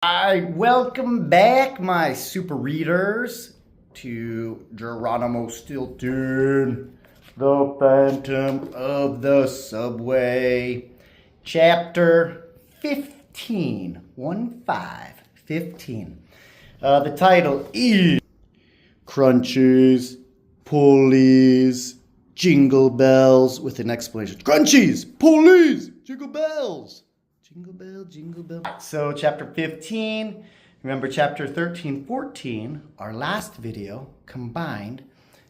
Welcome back, my super readers, to Geronimo Stilton, the Phantom of the Subway, chapter 15, 15. The title is Krunchies, Pulleys, Jingle Bells, with an explanation. Krunchies, Pulleys, Jingle Bells. Jingle bell, jingle bell. So chapter 15, remember chapter 13, 14, our last video combined,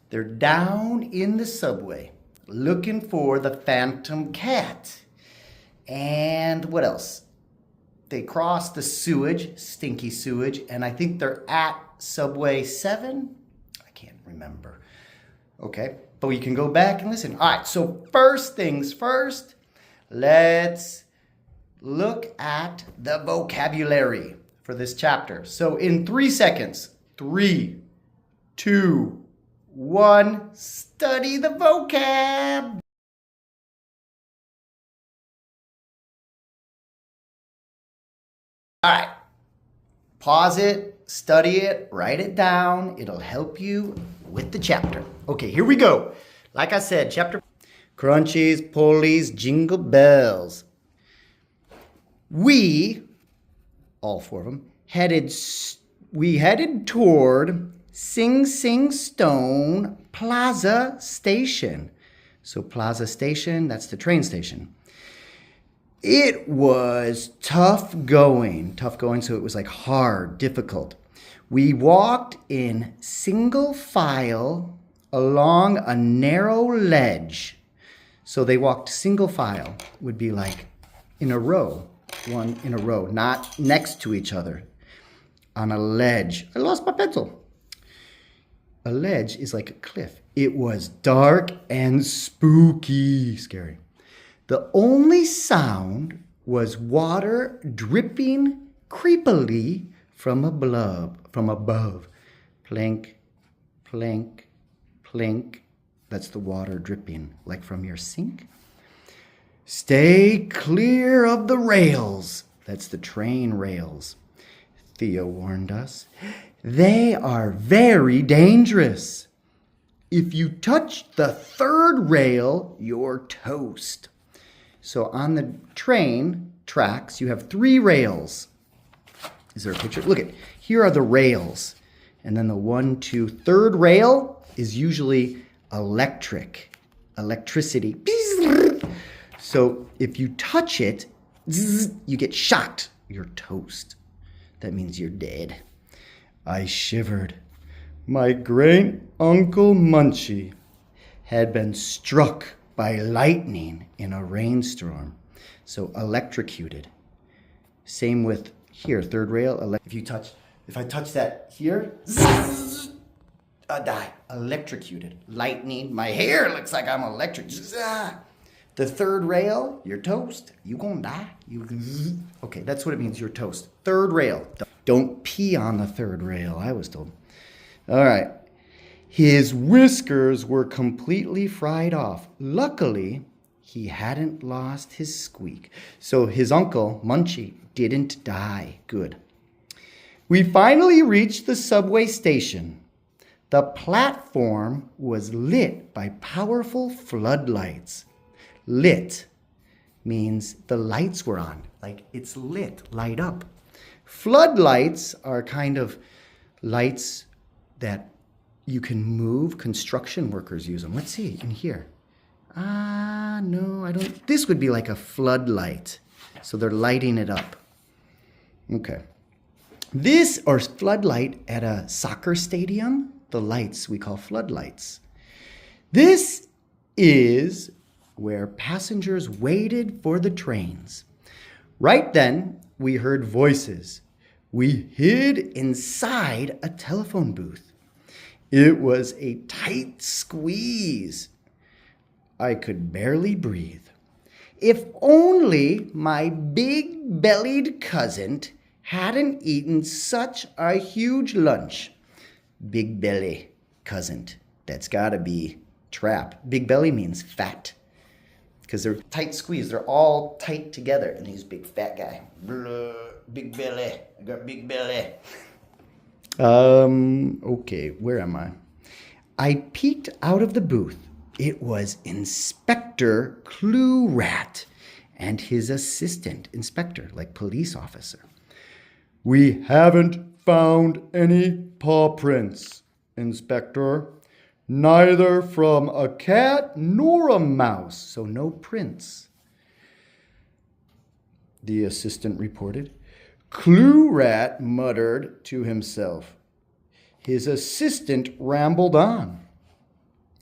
they're down in the subway looking for the phantom cat. And what else? They cross the sewage, stinky sewage, and I think they're at subway 7. I can't remember. Okay, but we can go back and listen. All right, so first things first, let's look at the vocabulary for this chapter. So in 3 seconds, 3, 2, 1, study the vocab. All right, pause it, study it, write it down. It'll help you with the chapter. Okay, here we go. Like I said, chapter Krunchies, Pulleys, Jingle Bells. We, all 4 of them, headed toward Sing Sing Stone Plaza Station. So Plaza Station, that's the train station. It was tough going, so it was like hard, difficult. We walked in single file along a narrow ledge. So they walked single file, would be like in a row. One in a row, not next to each other, on a ledge. I lost my pencil. A ledge is like a cliff. It was dark and spooky, scary. The only sound was water dripping creepily from above. Plink, plink, plink. That's the water dripping, like from your sink. Stay clear of the rails. That's the train rails. Theo warned us. They are very dangerous. If you touch the 3rd rail, you're toast. So on the train tracks, you have 3 rails. Is there a picture? Look at, here are the rails. And then the 1, 2, 3rd rail is usually electricity. So if you touch it, you get shocked. You're toast. That means you're dead. I shivered. My great uncle Munchie had been struck by lightning in a rainstorm. So electrocuted. Same with here, 3rd rail. If I touch that here, I die. Electrocuted. Lightning. My hair looks like I'm electric. The 3rd rail, you're toast. You gonna die. Okay, that's what it means, you're toast. 3rd rail. Don't pee on the 3rd rail, I was told. All right. His whiskers were completely fried off. Luckily, he hadn't lost his squeak. So his uncle, Munchie, didn't die. Good. We finally reached the subway station. The platform was lit by powerful floodlights. Lit means the lights were on, like it's lit, light up. Floodlights are kind of lights that you can move. Construction workers use them. Let's see, in here. No, I don't. This would be like a floodlight. So they're lighting it up. Okay. This, or floodlight at a soccer stadium, the lights we call floodlights. This is where passengers waited for the trains. Right then, we heard voices. We hid inside a telephone booth. It was a tight squeeze. I could barely breathe. If only my big-bellied cousin hadn't eaten such a huge lunch. Big belly cousin. That's gotta be trap. Big belly means fat. Because they're tight squeezed. They're all tight together. And he's a big fat guy. Blah. big belly. I got big belly. Okay, where am I? I peeked out of the booth. It was Inspector Clue Rat and his assistant inspector, like police officer. We haven't found any paw prints, Inspector. Neither from a cat nor a mouse, so no prints, the assistant reported. Clue Rat muttered to himself. His assistant rambled on.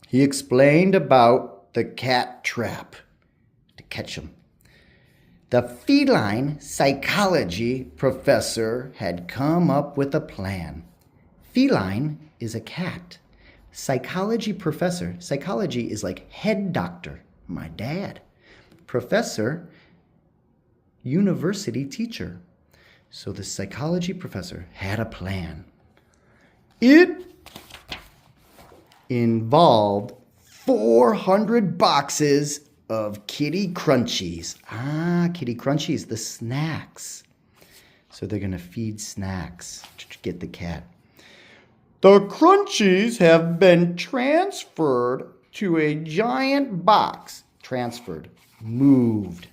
He explained about the cat trap to catch him. The feline psychology professor had come up with a plan. Feline is a cat. Psychology professor, psychology is like head doctor, my dad. Professor, university teacher. So the psychology professor had a plan. It involved 400 boxes of Kitty Krunchies. Kitty Krunchies, the snacks. So they're going to feed snacks to get the cat. The Krunchies have been transferred to a giant box. Transferred, moved.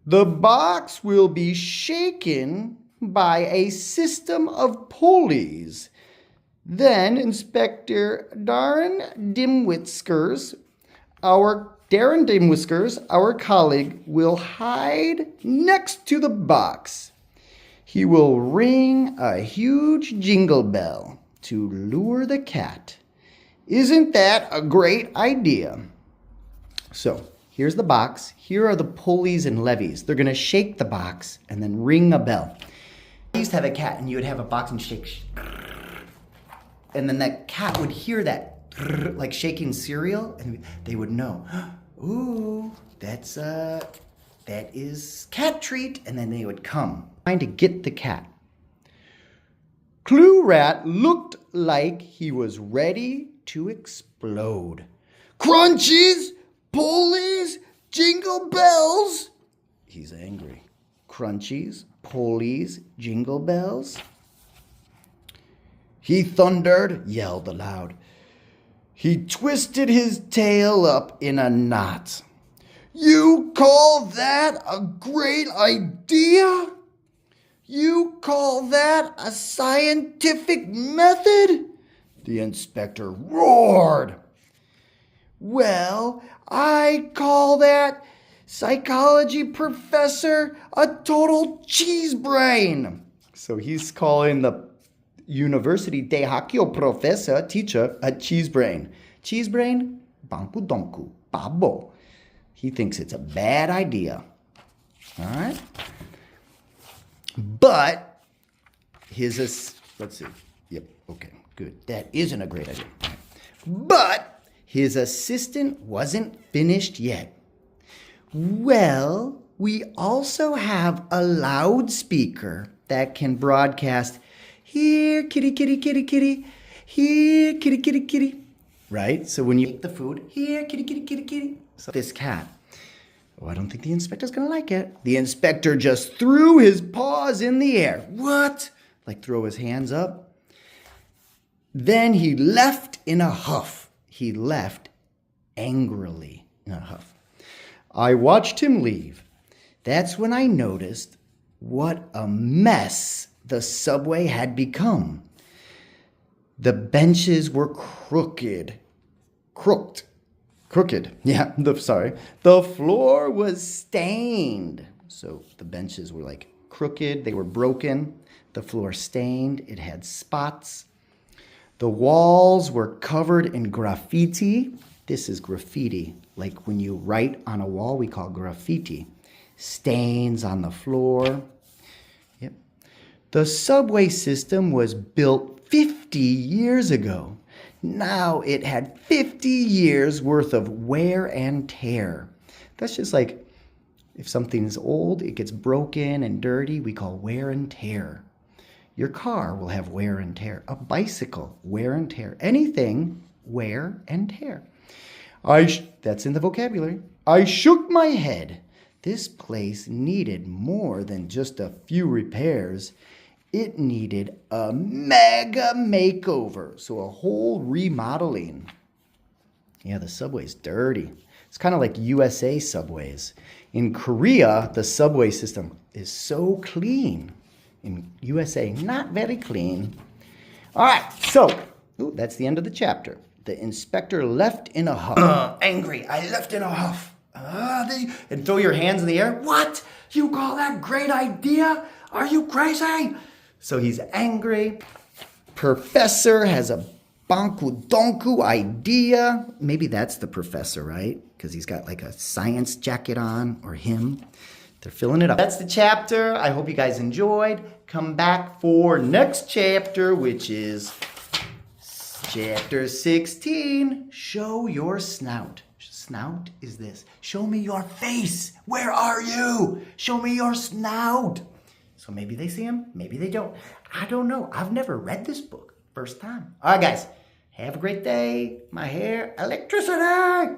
The box will be shaken by a system of pulleys. Then Inspector Darren Dimwhiskers, our colleague, will hide next to the box. He will ring a huge jingle bell to lure the cat. Isn't that a great idea? So, here's the box. Here are the pulleys and levies. They're going to shake the box and then ring a bell. I used to have a cat, and you would have a box and shake. And then that cat would hear that, like shaking cereal, and they would know, ooh, that is cat treat, and then they would come, trying to get the cat. Clue Rat looked like he was ready to explode. Crunchies, pulleys, jingle bells. He's angry. Crunchies, pulleys, jingle bells. He thundered, yelled aloud. He twisted his tail up in a knot. You call that a great idea? You call that a scientific method? The inspector roared. Well, I call that psychology professor a total cheese brain. So he's calling the university Tehakio professor, teacher, a cheese brain. Cheese brain? Banku donku, babo. He thinks it's a bad idea. All right? But let's see. Yep, okay, good. That isn't a great idea. But his assistant wasn't finished yet. Well, we also have a loudspeaker that can broadcast, here, kitty, kitty, kitty, kitty, here, kitty, kitty, kitty. Right? So when you eat the food, here, kitty, kitty, kitty, kitty. So this cat, I don't think the inspector's going to like it. The inspector just threw his paws in the air. What? Like throw his hands up. Then he left in a huff. He left angrily in a huff. I watched him leave. That's when I noticed what a mess the subway had become. The benches were crooked. Yeah, The floor was stained. So the benches were like crooked. They were broken. The floor stained. It had spots. The walls were covered in graffiti. This is graffiti. Like when you write on a wall, we call graffiti. Stains on the floor. Yep. The subway system was built 50 years ago. Now it had 50 years worth of wear and tear. That's just like if something is old, it gets broken and dirty, we call wear and tear. Your car will have wear and tear. A bicycle, wear and tear. Anything, wear and tear. That's in the vocabulary. I shook my head. This place needed more than just a few repairs. It needed a mega makeover, so a whole remodeling. Yeah, the subway's dirty. It's kind of like USA subways. In Korea, the subway system is so clean. In USA, not very clean. All right, so, that's the end of the chapter. The inspector left in a huff. Angry, I left in a huff. And throw your hands in the air. What? You call that great idea? Are you crazy? So he's angry. Professor has a bonku donku idea. Maybe that's the professor, right? Because he's got like a science jacket on, or him. They're filling it up. That's the chapter. I hope you guys enjoyed. Come back for next chapter, which is chapter 16. Show your snout. Snout is this. Show me your face. Where are you? Show me your snout. So maybe they see him, maybe they don't. I don't know. I've never read this book. First time. All right, guys. Have a great day. My hair, electricity.